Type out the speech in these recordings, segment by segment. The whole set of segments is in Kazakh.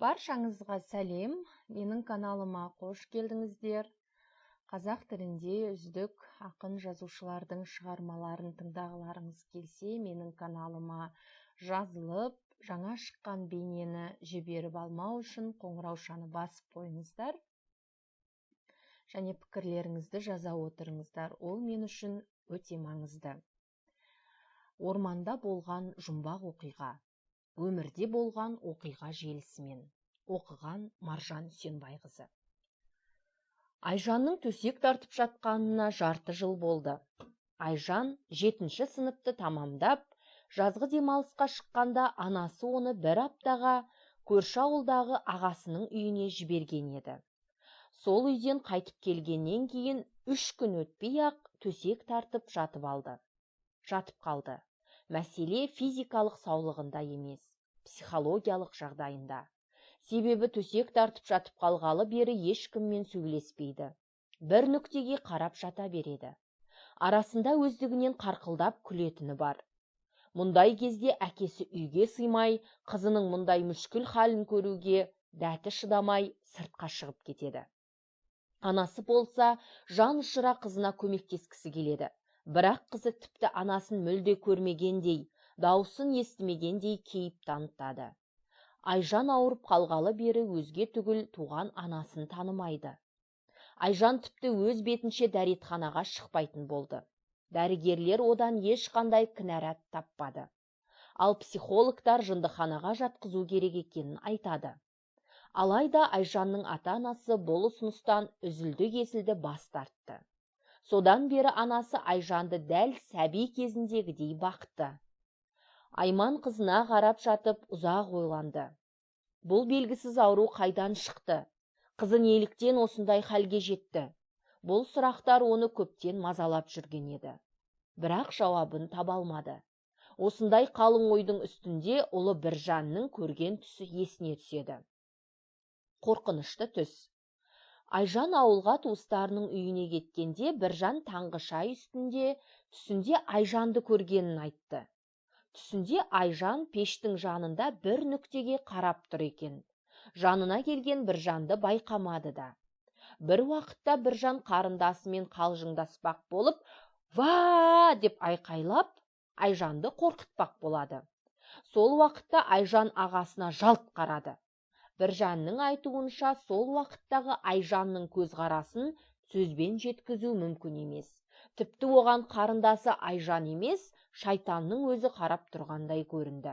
Баршаңызға сәлем, менің каналыма қош келдіңіздер. Қазақ тілінде үздік ақын жазушылардың шығармаларын тыңдағыларыңыз келсе, менің каналыма жазылып, жаңа шыққан бейнені жіберіп алмау үшін қоңыраушаны басып қойыңыздар. Және пікірлеріңізді жаза отырыңыздар. Ол мен үшін өте маңызды. Орманда болған жұмбақ оқиға. Өмірде болған оқиға желісімен. Оқыған Маржан Үсенбайқызы. Айжанның төсек тартып жатқанына жарты жыл болды. Айжан 7-ші сыныпты тамамдап, жазғы демалысқа шыққанда анасы оны бір аптаға көрші ауылдағы ағасының үйіне жіберген еді. Сол үйден қайтып келгеннен кейін 3 күн өтпей-ақ төсек тартып жатып қалды. Мәселе физикалық саулығында емес, психологиялық жағдайында. Себебі төсек тартып жатып қалғалы бері ешкіммен сөйлеспейді. Бір нүктеге қарап жата береді. Арасында өздігінен қарқылдап күлетіні бар. Мұндай кезде әкесі үйге сыймай, қызының мұндай мүшкіл халін көруге дәті шыдамай сыртқа шығып кетеді. Анасы болса, жан ұшыра қызына көмектескісі келеді. Бірақ қызы тіпті анасын мүлде көрмегендей, даусын естімегендей кейіп танытады. Айжан ауырып қалғалы бері өзге түгіл туған анасын танымайды. Айжан тіпті өз бетінше дәретханаға шықпайтын болды. Дәрігерлер одан ешқандай кінәрат таппады. Ал психологтар жындыханаға жатқызу керек екенін айтады. Алайда Айжанның ата-анасы бұл ұсыныстан үзілді-кесілді бас тартты. Содан бері анасы Айжанды дәл сәби кезіндегідей бақты. Айман қызына қарап жатып ұзақ ойланды. Бұл белгісіз ауру қайдан шықты? Қызы неліктен осындай халге жетті? Бұл сұрақтар оны көптен мазалап жүрген еді. Бірақ жауабын таба алмады. Осындай қалың ойдың үстінде ұлы Біржанның көрген түсі есіне түседі. Қорқынышты түс. Айжан ауылға туыстарының үйіне кеткенде Біржан таңғы шай үстінде түсінде Айжанды көргенін айтты. Түсінде Айжан пештің жанында бір нүктеге қарап тұр екен. Жанына келген Біржанды байқамады да. Бір уақытта Біржан қарындасымен қалжыңдаспақ болып, «Ва!» деп айқайлап, Айжанды қорқытпақ болады. Сол уақытта Айжан ағасына жалт қарады. Біржанның айтуынша, сол уақыттағы Айжанның көзқарасын сөзбен жеткізу мүмкін емес. Тіпті оған қарындасы Айжан емес, шайтанның өзі қарап тұрғандай көрінді.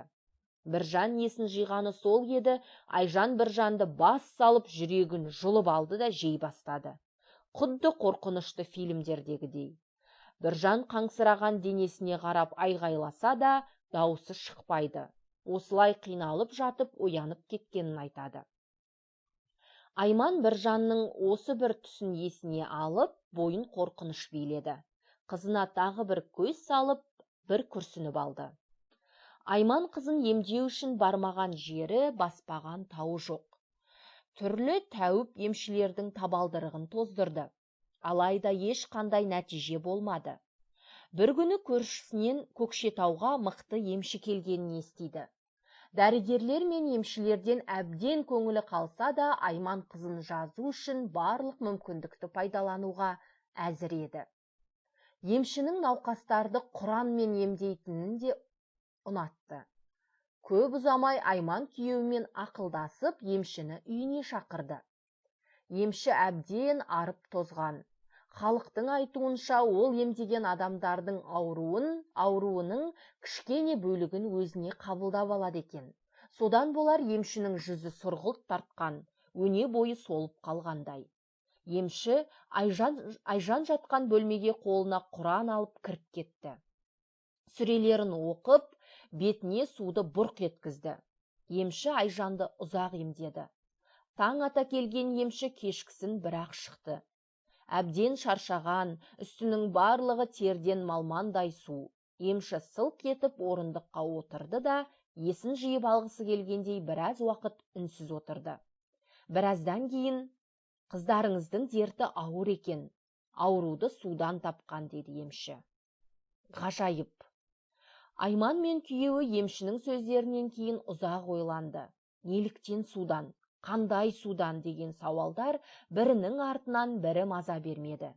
Біржан есін жиғаны сол еді, Айжан Біржанды бас салып жүрегін жұлып алды да жей бастады. Құдды қорқынышты фильмдердегідей. Біржан қаңсыраған денесіне қарап айғайласа да, даусы шықпайды. Осылай қиналып жатып оянып кеткенін айтады. Айман Біржанның осы бір түсін есіне алып, бойын қорқыныш биледі. Қызына тағы бір көз салып, бір күрсініп алды. Айман қызын емдеу үшін бармаған жері, баспаған тауы жоқ. Түрлі тәуіп емшілердің табалдырығын тоздырды. Алайда ешқандай нәтиже болмады. Бір күні көршісінен Көкшетауға мықты емші келгенін естиді. Дәрігерлер мен емшілерден әбден көңілі қалса да, Айман қызын жазу үшін барлық мүмкіндікті пайдалануға әзір еді. Емшінің науқастарды Құранмен емдейтінін де ұнатты. Көп ұзамай Айман күйеуімен ақылдасып, емшіні үйіне шақырды. Емші әбден арып тозған. Халықтың айтуынша, ол емдеген адамдардың ауруының кішкене бөлігін өзіне қабылдап алады екен. Содан болар емшінің жүзі сұрғылт тартқан, өне бойы солып қалғандай. Емші Айжан жатқан бөлмеге қолына Құран алып кіріп кетті. Сүрелерін оқып, бетіне суды бұрқ еткізді. Емші Айжанды ұзақ емдеді. Таң ата келген емші кешкісін бірақ шықты. Әбден шаршаған, үстінің барлығы терден малмандай су. Емші сылқ етіп орындыққа отырды да, есін жиып алғысы келгендей біраз уақыт үнсіз отырды. Біраздан кейін, қыздарыңыздың дерті ауыр екен, ауруды судан тапқан, деді емші. Ғажайып. Айман мен күйеуі емшінің сөздерінен кейін ұзақ ойланды. Неліктен судан, қандай судан деген сауалдар бірінің артынан бірі маза бермеді.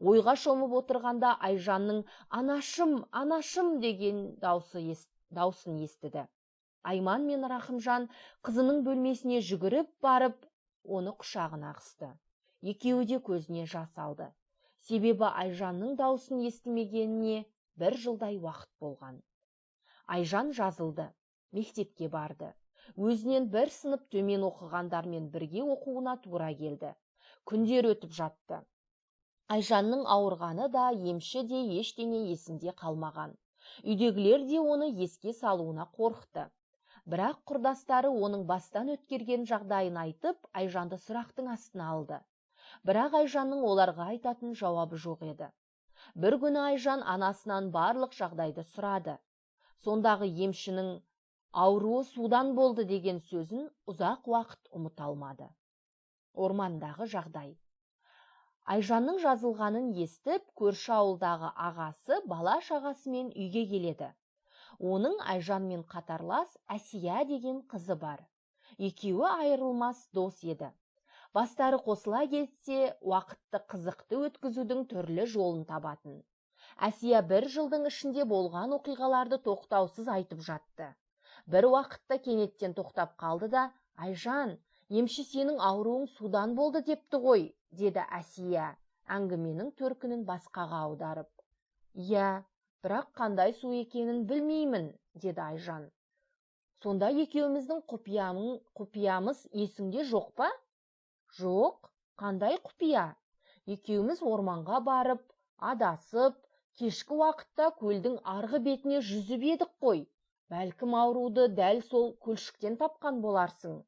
Ойға шомып отырғанда Айжанның «Анашым, анашым» деген даусын естіді. Айман мен Рахымжан қызының бөлмесіне жүгіріп барып, оны құшағына қысты. Екеуі де көзіне жас алды. Себебі Айжанның даусын естімегеніне 1 жылдай уақыт болған. Айжан жазылды, мектепке барды. Өзінен 1 сынып төмен оқығандармен бірге оқуына тура келді. Күндер өтіп жатты. Айжанның ауырғаны да, емші де ештеңе есінде қалмаған. Үйдегілер де оны еске салуына қорықты. Бірақ құрдастары оның бастан өткерген жағдайын айтып, Айжанды сұрақтың астына алды. Бірақ Айжанның оларға айтатын жауабы жоқ еді. Бір күні Айжан анасынан барлық жағдайды сұрады. Сондағы емшінің ауруы судан болды деген сөзін ұзақ уақыт ұмыта алмады. Ормандағы жағдай. Айжанның жазылғанын естіп, көрші ауылдағы ағасы бала шағасымен үйге келеді. Оның Айжанмен қатарлас Әсия деген қызы бар. Екеуі айырылмас дос еді. Бастары қосыла кетсе, уақытты қызықты өткізудің түрлі жолын табатын. Әсия 1 жылдың ішінде болған оқиғаларды тоқтаусыз айтып жатты. Бір уақытта кенеттен тоқтап қалды да: «Айжан, емші сенің ауруың судан болды депті ғой», деді Әсия, әңгіменің төркінін басқаға аударып. «Иә, бірақ қандай су екенін білмеймін», деді Айжан. «Сонда екеуміздің құпиямыз есіңде жоқ па?» «Жоқ, қандай құпия? Екеуміз орманға барып, адасып, кешкі уақытта көлдің арғы бетіне жүзіп едік қой. Бәлкім ауруды дәл сол көлшіктен тапқан боларсың».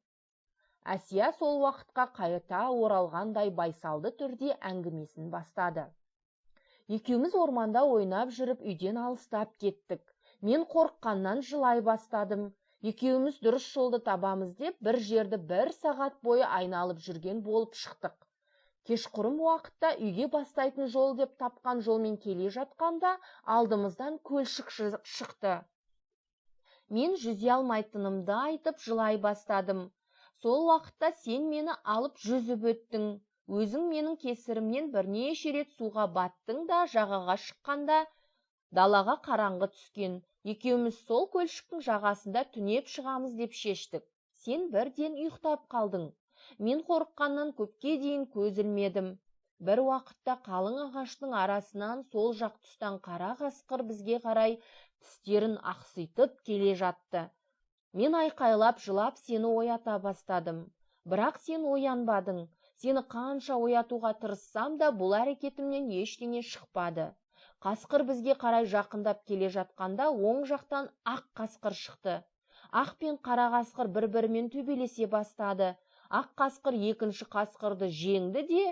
Әсия сол уақытқа қайта оралғандай байсалды түрде әңгімесін бастады. «Екеуміз орманда ойнап жүріп үйден алыстап кеттік. Мен қорыққаннан жылай бастадым. Екеуміз дұрыс жолды табамыз деп бір жерді 1 сағат бойы айналып жүрген болып шықтық. Кешқұрым уақытта үйге бастайтын жол деп тапқан жолмен келе жатқанда алдымыздан көлшік шықты. Мен жүзе алмайтынымды айтып жылай бастадым. Сол уақытта сен мені алып жүзіп өттің. Өзің менің кесірімнен бірнеше рет суға баттың да жағаға шыққанда далаға қараңғы түскен. Екеуміз сол көлшіктің жағасында түнеп шығамыз деп шештік. Сен бірден ұйықтап қалдың. Мен қорыққаннан көпке дейін көз ілмедім. Бір уақытта қалың ағаштың арасынан сол жақ тұстан қара қасқыр бізге қарай тістерін ақситып келе жатты. Мен айқайлап жылап сені оята бастадым. Бірақ сен оянбадың. Сені қанша оятуға тырыссам да бұл әрекетімнен ештеңе шықпады. Қасқыр бізге қарай жақындап келе жатқанда оң жақтан ақ қасқыр шықты. Ақ пен қара қасқыр бір-бірімен төбелесе бастады. Ақ қасқыр екінші қасқырды жеңді де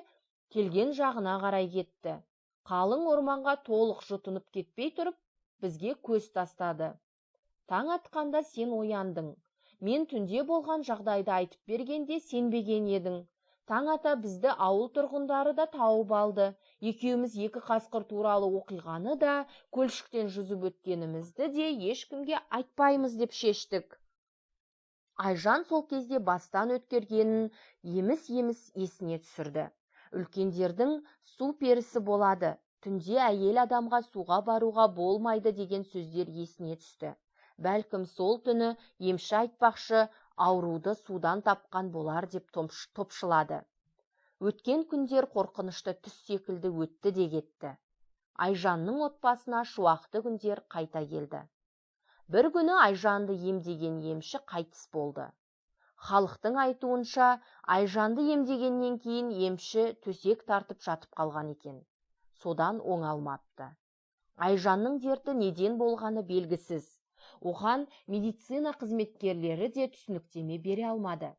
келген жағына қарай кетті. Қалың орманға толық жұтынып кетпей тұрып, бізге көз тастады. Таң атқанда сен ояндың. Мен түнде болған жағдайды айтып бергенде сенбеген едің. Таң ата бізді ауыл тұрғындары да тауып алды. Екеуміз 2 қасқыр туралы оқиғаны да, көлшіктен жүзіп өткенімізді де ешкімге айтпаймыз деп шештік. Айжан сол кезде бастан өткергенін еміс-еміс есіне түсірді. Үлкендердің су перісі болады, түнде әйел адамға суға баруға болмайды деген сөздер есіне түсті. Бәлкім сол түні емші айтпақшы ауруды судан тапқан болар деп топшылады. Өткен күндер қорқынышты түс секілді өтті де кетті. Айжанның отбасына шуақты күндер қайта келді. Бір күні Айжанды емдеген емші қайтыс болды. Халықтың айтуынша, Айжанды емдегеннен кейін емші төсек тартып жатып қалған екен. Содан оңалмапты. Айжанның дерті неден болғаны белгісіз. Оған медицина қызметкерлері де түсініктеме бере алмады.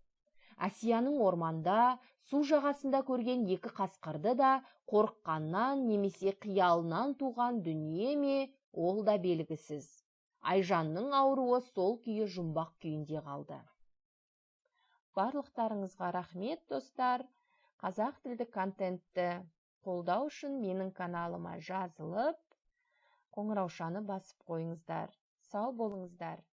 Әсияның орманда, су жағасында көрген 2 қасқырды да қорыққаннан немесе қиялынан туған дүние ме, ол да белгісіз. Айжанның ауруы сол күйі жұмбақ күйінде қалды. Барлықтарыңызға рахмет, достар. Қазақ тілді контентті қолдау үшін менің каналыма жазылып, қоңыраушаны басып қойыңыздар. Сау болыңыздар.